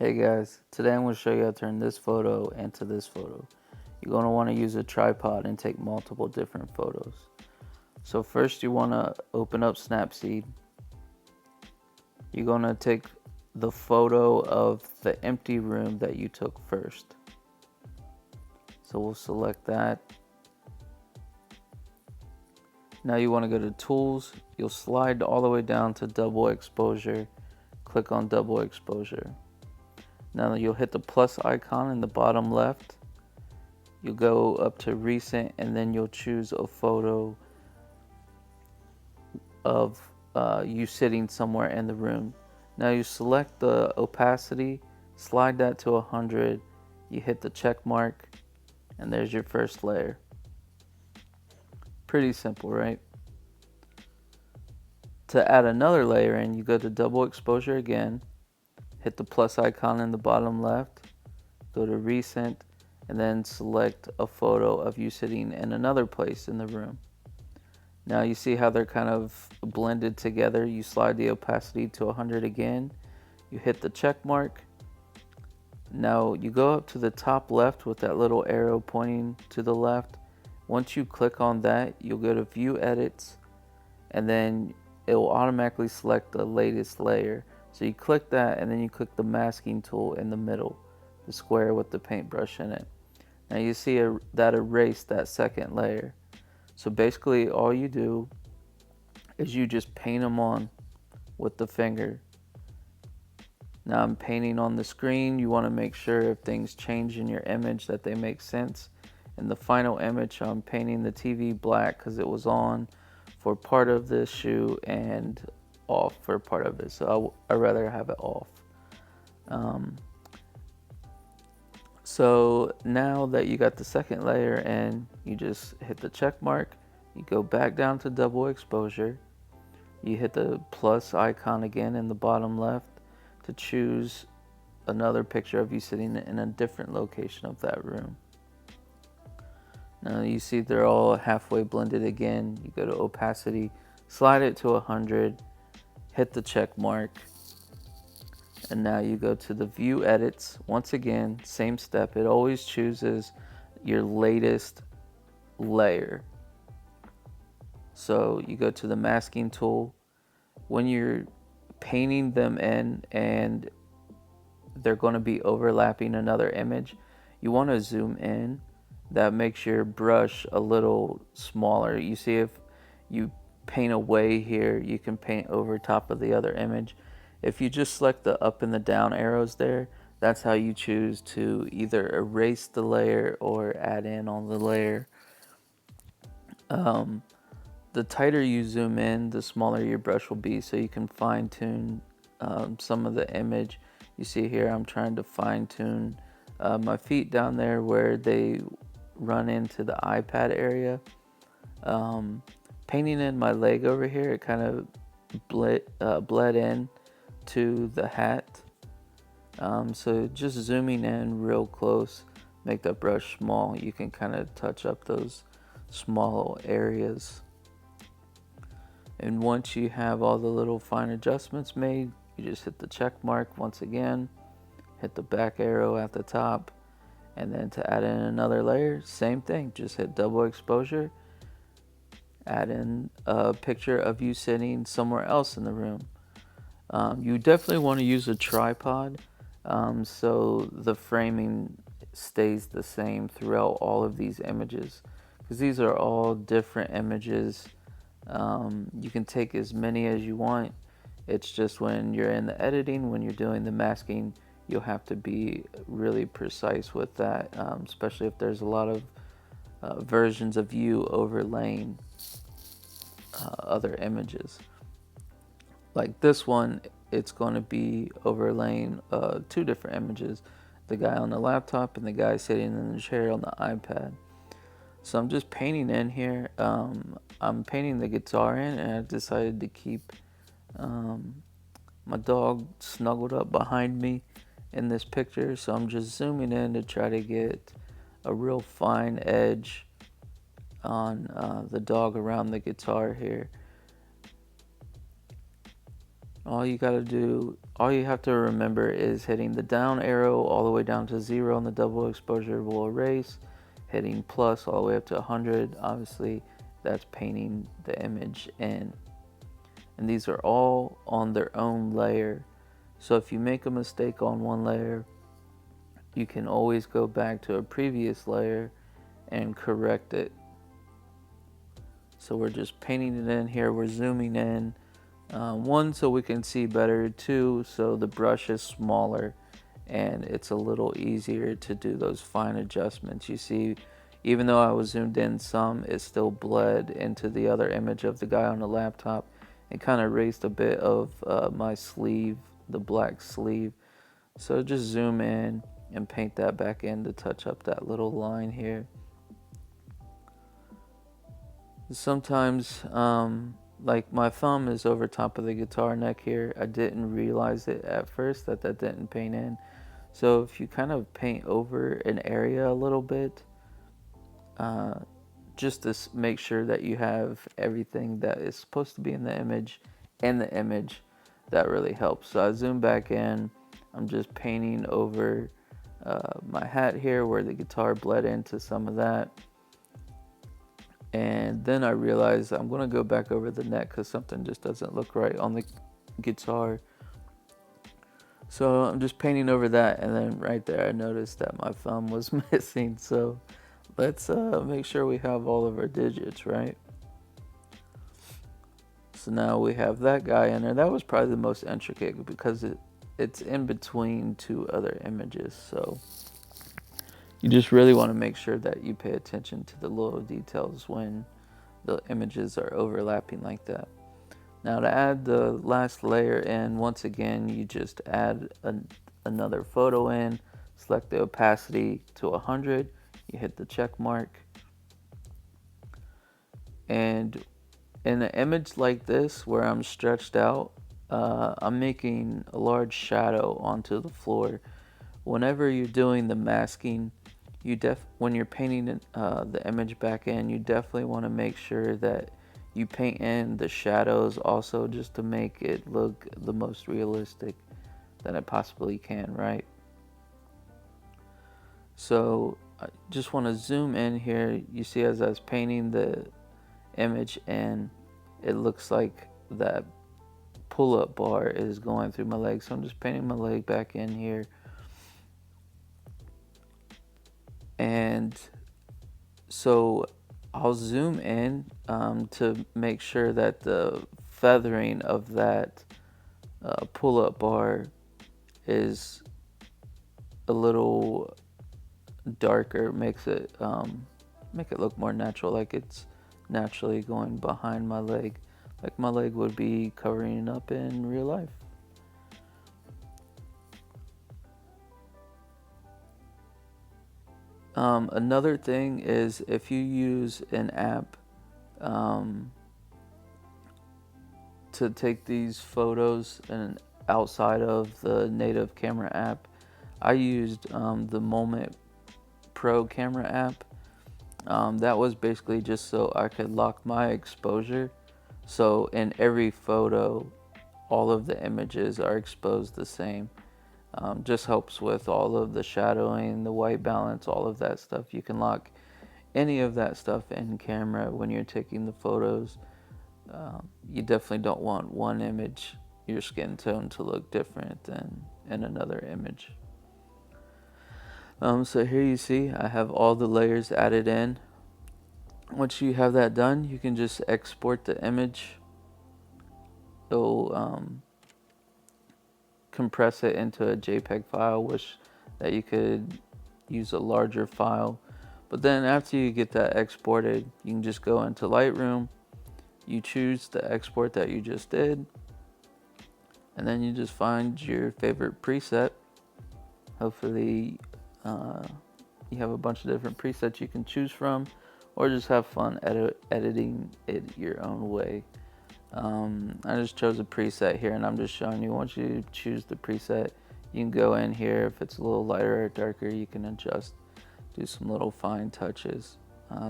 Hey guys, today I'm going to show you how to turn this photo into this photo. You're going to want to use a tripod and take multiple different photos. So first you want to open up Snapseed. You're going to take the photo of the empty room that you took first. So we'll select that. Now you want to go to Tools. You'll slide all the way down to Double Exposure. Click on Double Exposure. Now you'll hit the plus icon in the bottom left. You'll go up to Recent and then you'll choose a photo of you sitting somewhere in the room. Now you select the opacity, slide that to 100, you hit the check mark, and there's your first layer. Pretty simple, right? To add another layer in, you go to Double Exposure again, hit the plus icon in the bottom left, go to Recent, and then select a photo of you sitting in another place in the room. Now you see how they're kind of blended together. You slide the opacity to 100 again, you hit the check mark. Now you go up to the top left with that little arrow pointing to the left. Once you click on that, you'll go to View Edits, and then it will automatically select the latest layer. So you click that and then you click the masking tool in the middle, the square with the paintbrush in it. Now you see that erased that second layer. So basically all you do is you just paint them on with the finger. Now I'm painting on the screen. You want to make sure if things change in your image that they make sense. In the final image, I'm painting the TV black because it was on for part of this shoot and off for part of it. So I'd rather have it off. So now that you got the second layer in, you just hit the check mark. You go back down to Double Exposure. You hit the plus icon again in the bottom left to choose another picture of you sitting in a different location of that room. Now you see they're all halfway blended again. You go to opacity, slide it to 100, hit the check mark, and now you go to the View Edits. Once again, same step. It always chooses your latest layer. So you go to the masking tool. When you're painting them in and they're going to be overlapping another image, you want to zoom in. That makes your brush a little smaller. You see, if you paint away here, you can paint over top of the other image. If you just select the up and the down arrows there, that's how you choose to either erase the layer or add in on the layer. The tighter you zoom in, the smaller your brush will be, so you can fine tune some of the image. You see here I'm trying to fine tune my feet down there where they run into the iPad area. Painting in my leg over here, it kind of bled in to the hat. So just zooming in real close, make that brush small. You can kind of touch up those small areas. And once you have all the little fine adjustments made, you just hit the check mark once again, hit the back arrow at the top, and then to add in another layer, same thing, just hit Double Exposure, add in a picture of you sitting somewhere else in the room. You definitely want to use a tripod so the framing stays the same throughout all of these images, because these are all different images. You can take as many as you want. It's just when you're in the editing, when you're doing the masking, you'll have to be really precise with that, especially if there's a lot of versions of you overlaying other images. Like this one, it's going to be overlaying two different images, the guy on the laptop and the guy sitting in the chair on the iPad. So I'm just painting in here. I'm painting the guitar in, and I decided to keep my dog snuggled up behind me in this picture. So I'm just zooming in to try to get a real fine edge on the dog around the guitar here. All you have to remember is hitting the down arrow all the way down to 0 on the double exposure will erase. Hitting plus all the way up to 100, obviously that's painting the image in. And these are all on their own layer. So if you make a mistake on one layer, you can always go back to a previous layer and correct it. So we're just painting it in here, we're zooming in. One, so we can see better. Two, so the brush is smaller and it's a little easier to do those fine adjustments. You see, even though I was zoomed in some, it still bled into the other image of the guy on the laptop. It kind of erased a bit of my sleeve, the black sleeve. So just zoom in and paint that back in to touch up that little line here. Sometimes, like my thumb is over top of the guitar neck here. I didn't realize it at first that didn't paint in. So if you kind of paint over an area a little bit, just to make sure that you have everything that is supposed to be in the image, that really helps. So I zoom back in. I'm just painting over my hat here where the guitar bled into some of that. And then I realized I'm going to go back over the neck because something just doesn't look right on the guitar. So I'm just painting over that, and then right there I noticed that my thumb was missing. So let's make sure we have all of our digits, right? So now we have that guy in there. That was probably the most intricate because it's in between two other images. So you just really want to make sure that you pay attention to the little details when the images are overlapping like that. Now to add the last layer in, once again, you just add another photo in, select the opacity to 100, you hit the check mark. And in an image like this where I'm stretched out, I'm making a large shadow onto the floor. Whenever you're doing the masking, when you're painting the image back in, you definitely want to make sure that you paint in the shadows also, just to make it look the most realistic that it possibly can, right? So I just want to zoom in here. You see, as I was painting the image in, it looks like that pull-up bar is going through my leg. So I'm just painting my leg back in here. And so I'll zoom in to make sure that the feathering of that pull-up bar is a little darker, makes it make it look more natural, like it's naturally going behind my leg, like my leg would be covering up in real life. Another thing is, if you use an app to take these photos and outside of the native camera app, I used the Moment Pro camera app. That was basically just so I could lock my exposure. So in every photo, all of the images are exposed the same. Just helps with all of the shadowing, the white balance, all of that stuff. You can lock any of that stuff in camera when you're taking the photos. You definitely don't want one image, your skin tone, to look different than in another image. So here you see I have all the layers added in. Once you have that done, you can just export the image. It'll compress it into a JPEG file. Wish that you could use a larger file. But then after you get that exported, you can just go into Lightroom. You choose the export that you just did, and then you just find your favorite preset. Hopefully you have a bunch of different presets you can choose from, or just have fun editing it your own way. I just chose a preset here, and I'm just showing you, once you choose the preset, you can go in here. If it's a little lighter or darker, you can adjust, do some little fine touches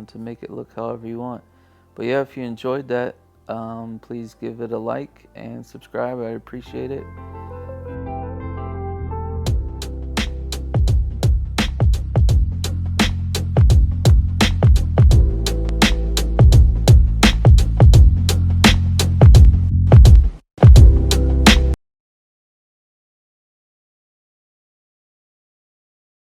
to make it look however you want. But yeah, if you enjoyed that, please give it a like and subscribe. I appreciate it.